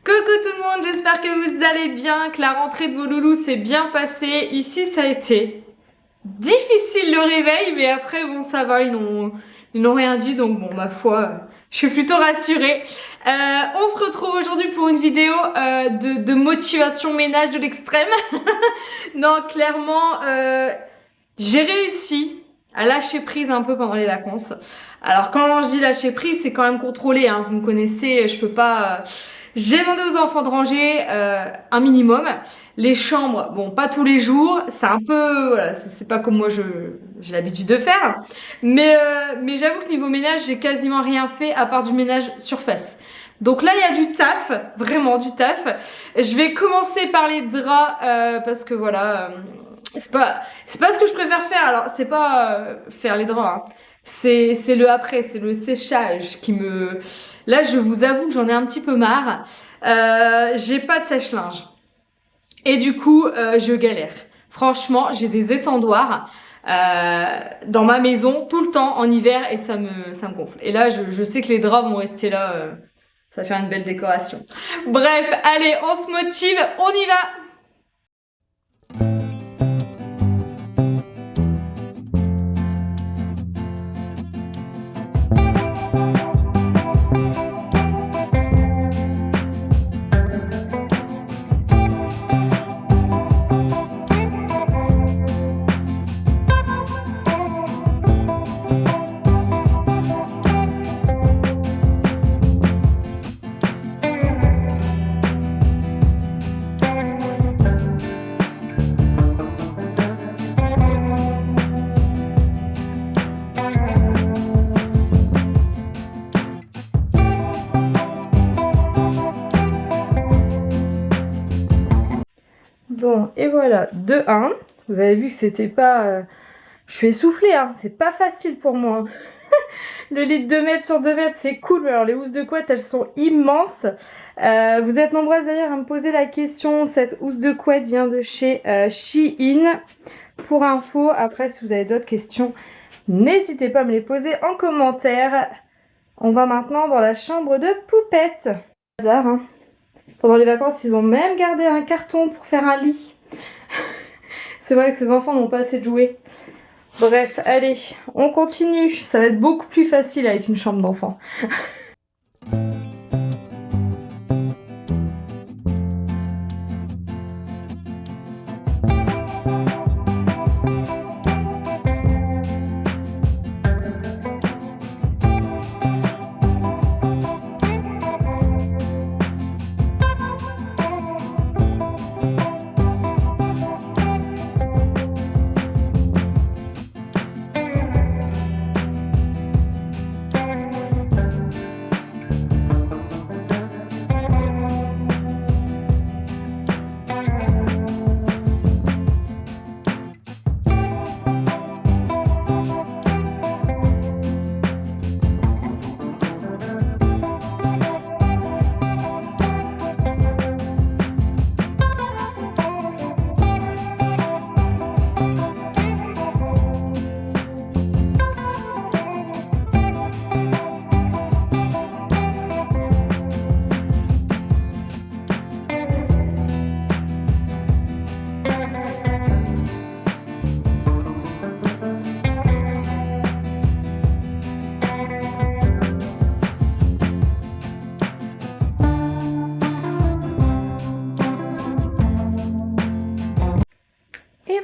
Coucou tout le monde, j'espère que vous allez bien, que la rentrée de vos loulous s'est bien passée. Ici, ça a été difficile le réveil, mais après, bon, ça va, ils n'ont rien dit, donc bon, ma foi, je suis plutôt rassurée. On se retrouve aujourd'hui pour une vidéo de motivation ménage de l'extrême. Non, clairement, j'ai réussi à lâcher prise un peu pendant les vacances. Alors quand je dis lâcher prise, c'est quand même contrôlé, hein. Vous me connaissez, je peux pas... J'ai demandé aux enfants de ranger un minimum. Les chambres, bon, pas tous les jours, c'est un peu... Voilà, c'est pas comme moi j'ai l'habitude de faire. Mais j'avoue que niveau ménage, j'ai quasiment rien fait à part du ménage surface. Donc là, il y a du taf, vraiment du taf. Je vais commencer par les draps parce que voilà... c'est pas ce que je préfère faire. Alors, c'est pas faire les draps, hein. C'est le après, c'est le séchage qui me... Là, je vous avoue que j'en ai un petit peu marre. J'ai pas de sèche-linge. Et du coup, je galère. Franchement, j'ai des étendoirs dans ma maison tout le temps en hiver et ça me gonfle. Et là, je sais que les draps vont rester là. Ça va faire une belle décoration. Bref, allez, on se motive, on y va! Bon, et voilà, de 1. Vous avez vu que c'était pas... Je suis essoufflée, hein. C'est pas facile pour moi. Le lit de 2 mètres sur 2 mètres, c'est cool. Alors, les housses de couette, elles sont immenses. Vous êtes nombreuses d'ailleurs à me poser la question. Cette housse de couette vient de chez Shein. Pour info, après, si vous avez d'autres questions, n'hésitez pas à me les poser en commentaire. On va maintenant dans la chambre de Poupette. Hasard, hein. Pendant les vacances, ils ont même gardé un carton pour faire un lit. C'est vrai que ces enfants n'ont pas assez de jouets. Bref, allez, on continue. Ça va être beaucoup plus facile avec une chambre d'enfant.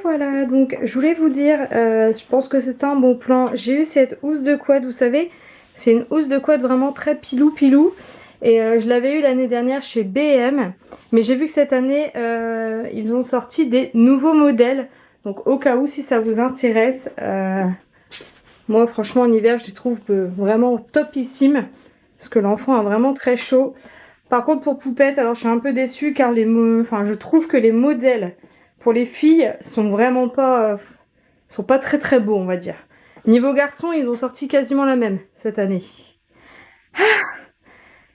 Voilà, donc je voulais vous dire, je pense que c'est un bon plan. J'ai eu cette housse de couette, vous savez, c'est une housse de couette vraiment très pilou pilou. Et je l'avais eu l'année dernière chez B&M. Mais j'ai vu que cette année, ils ont sorti des nouveaux modèles. Donc au cas où, si ça vous intéresse, moi franchement en hiver, je les trouve vraiment topissimes. Parce que l'enfant a vraiment très chaud. Par contre pour Poupette, alors je suis un peu déçue car je trouve que les modèles pour les filles sont vraiment pas... sont pas très très beaux, on va dire. Niveau garçon, ils ont sorti quasiment la même cette année.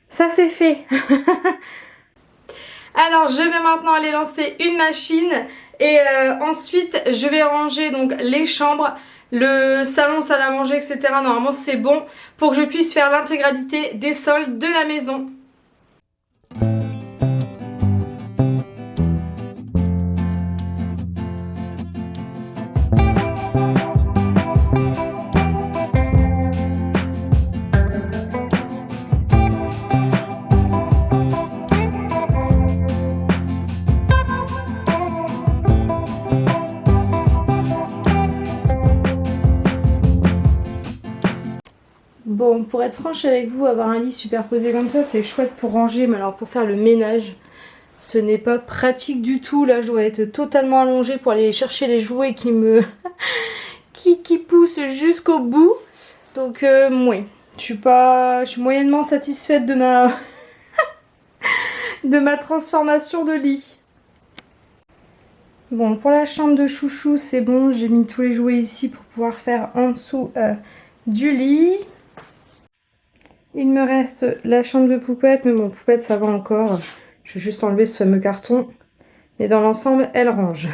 Ça c'est fait. Alors je vais maintenant aller lancer une machine et ensuite je vais ranger donc les chambres, le salon, salle à manger, etc. Normalement c'est bon pour que je puisse faire l'intégralité des sols de la maison. être franche avec vous, avoir un lit superposé comme ça, c'est chouette pour ranger, mais alors pour faire le ménage, ce n'est pas pratique du tout. Là, je dois être totalement allongée pour aller chercher les jouets qui me qui poussent jusqu'au bout. Donc, oui, je suis moyennement satisfaite de ma de ma transformation de lit. Bon, pour la chambre de chouchou, c'est bon, j'ai mis tous les jouets ici pour pouvoir faire en dessous du lit. Il me reste la chambre de poupette, mais bon, poupette ça va encore. Je vais juste enlever ce fameux carton. Mais dans l'ensemble, elle range.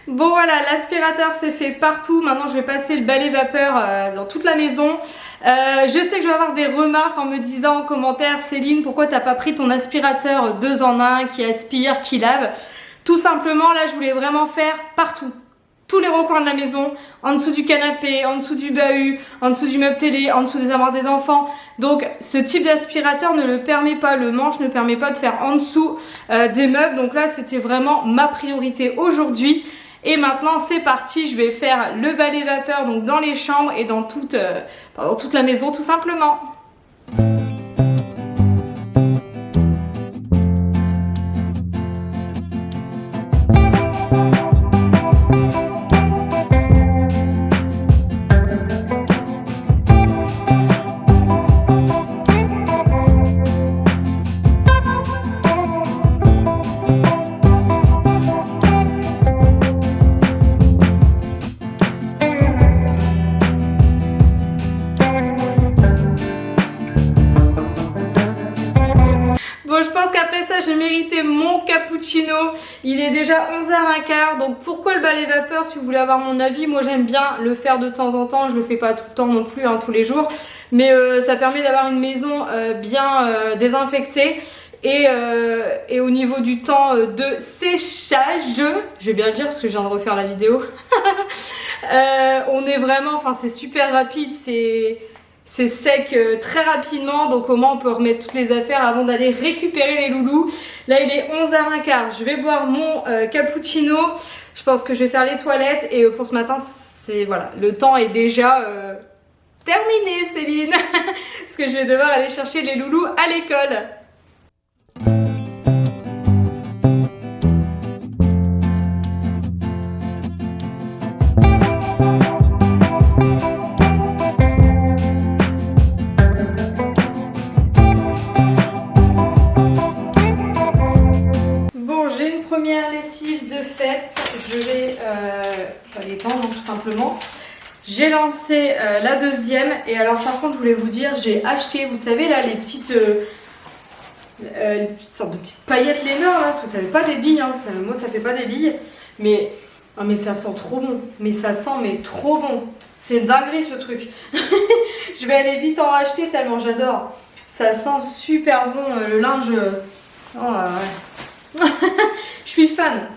Bon voilà, l'aspirateur c'est fait partout. Maintenant je vais passer le balai vapeur dans toute la maison. Je sais que je vais avoir des remarques en me disant en commentaire: Céline, pourquoi t'as pas pris ton aspirateur 2 en 1 qui aspire, qui lave? Tout simplement, là je voulais vraiment faire partout. Tous les recoins de la maison, en dessous du canapé, en dessous du bahut, en dessous du meuble télé, en dessous des armoires des enfants. Donc ce type d'aspirateur ne le permet pas, le manche ne permet pas de faire en dessous des meubles. Donc là c'était vraiment ma priorité aujourd'hui. Et maintenant c'est parti, je vais faire le balai vapeur donc dans les chambres et dans toute la maison tout simplement. J'ai mérité mon cappuccino. Il est déjà 11h15. Donc pourquoi le balai vapeur? Si vous voulez avoir mon avis, moi j'aime bien le faire de temps en temps. Je le fais pas tout le temps non plus, hein, tous les jours. Mais ça permet d'avoir une maison bien désinfectée. Et au niveau du temps de séchage, je vais bien le dire parce que je viens de refaire la vidéo. On est vraiment, enfin c'est super rapide, c'est sec très rapidement, donc au moins on peut remettre toutes les affaires avant d'aller récupérer les loulous. Là il est 11h15, je vais boire mon cappuccino, je pense que je vais faire les toilettes et pour ce matin, c'est voilà, le temps est déjà terminé Céline, parce que je vais devoir aller chercher les loulous à l'école. Je vais l'étendre tout simplement. J'ai lancé la deuxième et alors par contre je voulais vous dire, j'ai acheté, vous savez là les petites sortes de petites paillettes Lénore là, parce que ça fait pas des billes, hein, moi ça fait pas des billes, mais oh, mais ça sent trop bon, mais ça sent mais trop bon, c'est une dinguerie ce truc. Je vais aller vite en racheter tellement j'adore, ça sent super bon le linge, oh, ouais. Je suis fan.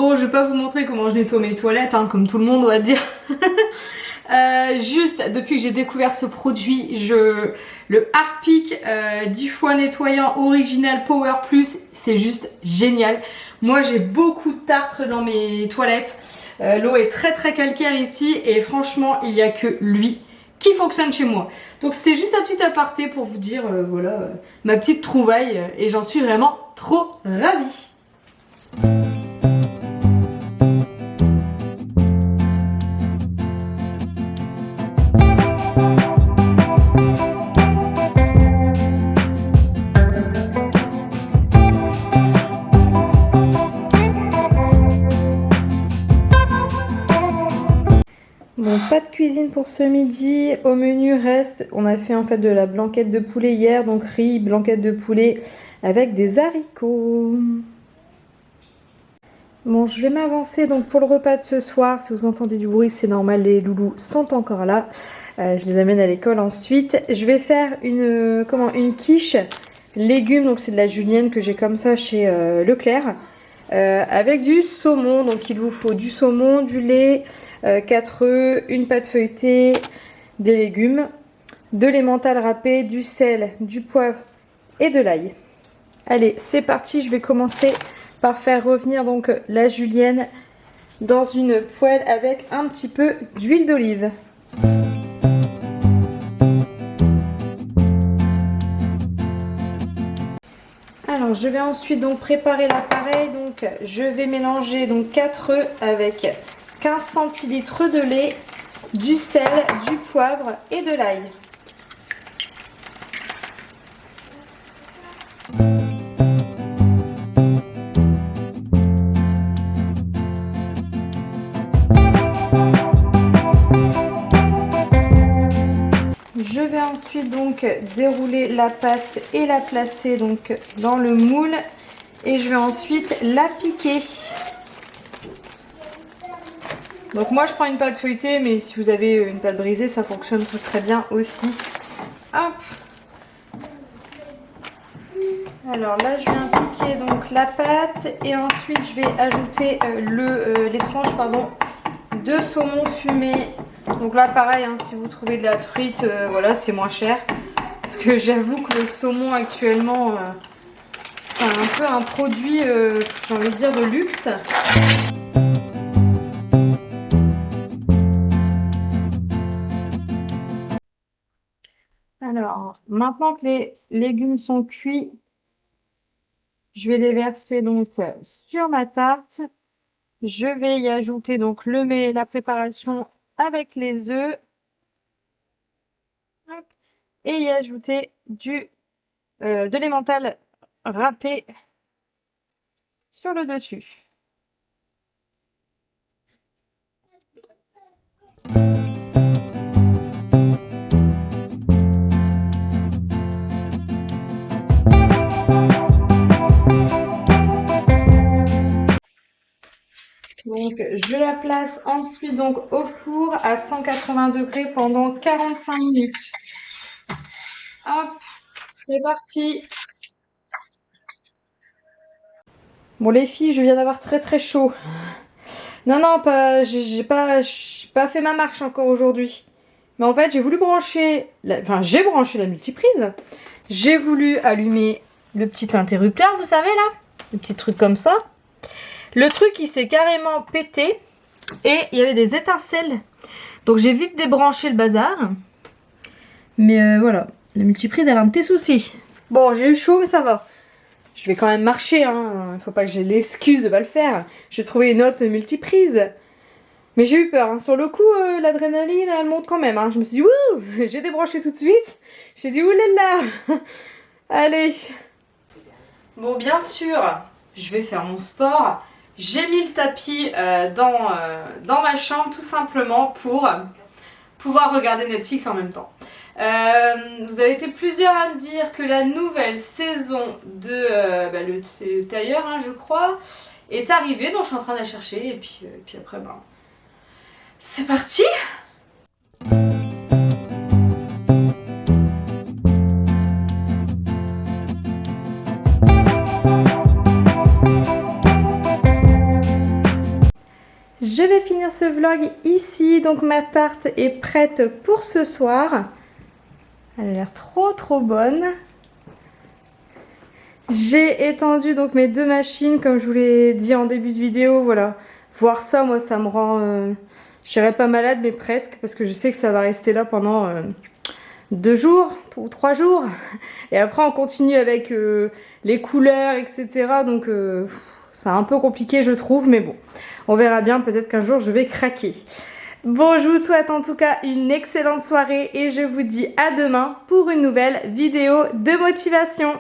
Bon, je vais pas vous montrer comment je nettoie mes toilettes, hein, comme tout le monde on va dire. Juste depuis que j'ai découvert ce produit, le Harpic 10 fois nettoyant original Power Plus, c'est juste génial. Moi j'ai beaucoup de tartre dans mes toilettes. L'eau est très très calcaire ici et franchement il n'y a que lui qui fonctionne chez moi. Donc c'était juste un petit aparté pour vous dire voilà ma petite trouvaille et j'en suis vraiment trop ravie. Bon, pas de cuisine pour ce midi. Au menu reste, on a fait en fait de la blanquette de poulet hier, donc riz, blanquette de poulet avec des haricots. Bon, je vais m'avancer donc pour le repas de ce soir. Si vous entendez du bruit, c'est normal, les loulous sont encore là. Je les amène à l'école ensuite. Je vais faire une quiche légumes, donc c'est de la julienne que j'ai comme ça chez Leclerc. Avec du saumon, donc il vous faut du saumon, du lait, 4 œufs, une pâte feuilletée, des légumes, de l'emmental râpé, du sel, du poivre et de l'ail. Allez, c'est parti, je vais commencer par faire revenir donc la julienne dans une poêle avec un petit peu d'huile d'olive. Alors je vais ensuite donc préparer l'appareil. Donc je vais mélanger donc 4 œufs avec 15 centilitres de lait, du sel, du poivre et de l'ail. Je vais ensuite donc dérouler la pâte et la placer donc dans le moule et je vais ensuite la piquer. Donc moi je prends une pâte feuilletée, mais si vous avez une pâte brisée ça fonctionne très bien aussi. Hop. Alors là je viens piquer donc la pâte et ensuite je vais ajouter les tranches de saumon fumé. Donc là pareil, hein, si vous trouvez de la truite, voilà, c'est moins cher. Parce que j'avoue que le saumon actuellement, c'est un peu un produit, j'ai envie de dire, de luxe. Alors, maintenant que les légumes sont cuits, je vais les verser donc sur ma tarte. Je vais y ajouter donc la préparation avec les œufs. Et y ajouter de l'emmental râpé sur le dessus. Donc je la place ensuite donc au four à 180 degrés pendant 45 minutes. Hop, c'est parti. Bon les filles, je viens d'avoir très très chaud. Non, j'ai pas fait ma marche encore aujourd'hui. Mais en fait, j'ai voulu brancher, j'ai branché la multiprise. J'ai voulu allumer le petit interrupteur, vous savez là, le petit truc comme ça. Le truc, il s'est carrément pété et il y avait des étincelles. Donc j'ai vite débranché le bazar. Mais voilà, la multiprise, elle a un petit souci. Bon, j'ai eu chaud, mais ça va. Je vais quand même marcher, hein. Il faut pas que j'ai l'excuse de pas le faire. J'ai trouvé une autre multiprise. Mais j'ai eu peur, hein. Sur le coup, l'adrénaline, elle monte quand même, hein. Je me suis dit, wouh, j'ai débranché tout de suite. J'ai dit, oulala. Allez. Bon, bien sûr, je vais faire mon sport. J'ai mis le tapis dans ma chambre tout simplement pour pouvoir regarder Netflix en même temps. Vous avez été plusieurs à me dire que la nouvelle saison de c'est le tailleur, hein, je crois, est arrivée, donc je suis en train de la chercher et puis après c'est parti. je vais finir ce vlog ici. Donc ma tarte est prête pour ce soir. Elle a l'air trop bonne. J'ai étendu donc mes 2 machines comme je vous l'ai dit en début de vidéo. Voilà, voir ça, moi ça me rend, je serais pas malade mais presque, parce que je sais que ça va rester là pendant 2 jours ou 3 jours. Et après on continue avec les couleurs, etc. Donc c'est un peu compliqué je trouve, mais bon, on verra bien, peut-être qu'un jour je vais craquer. Bon, je vous souhaite en tout cas une excellente soirée et je vous dis à demain pour une nouvelle vidéo de motivation.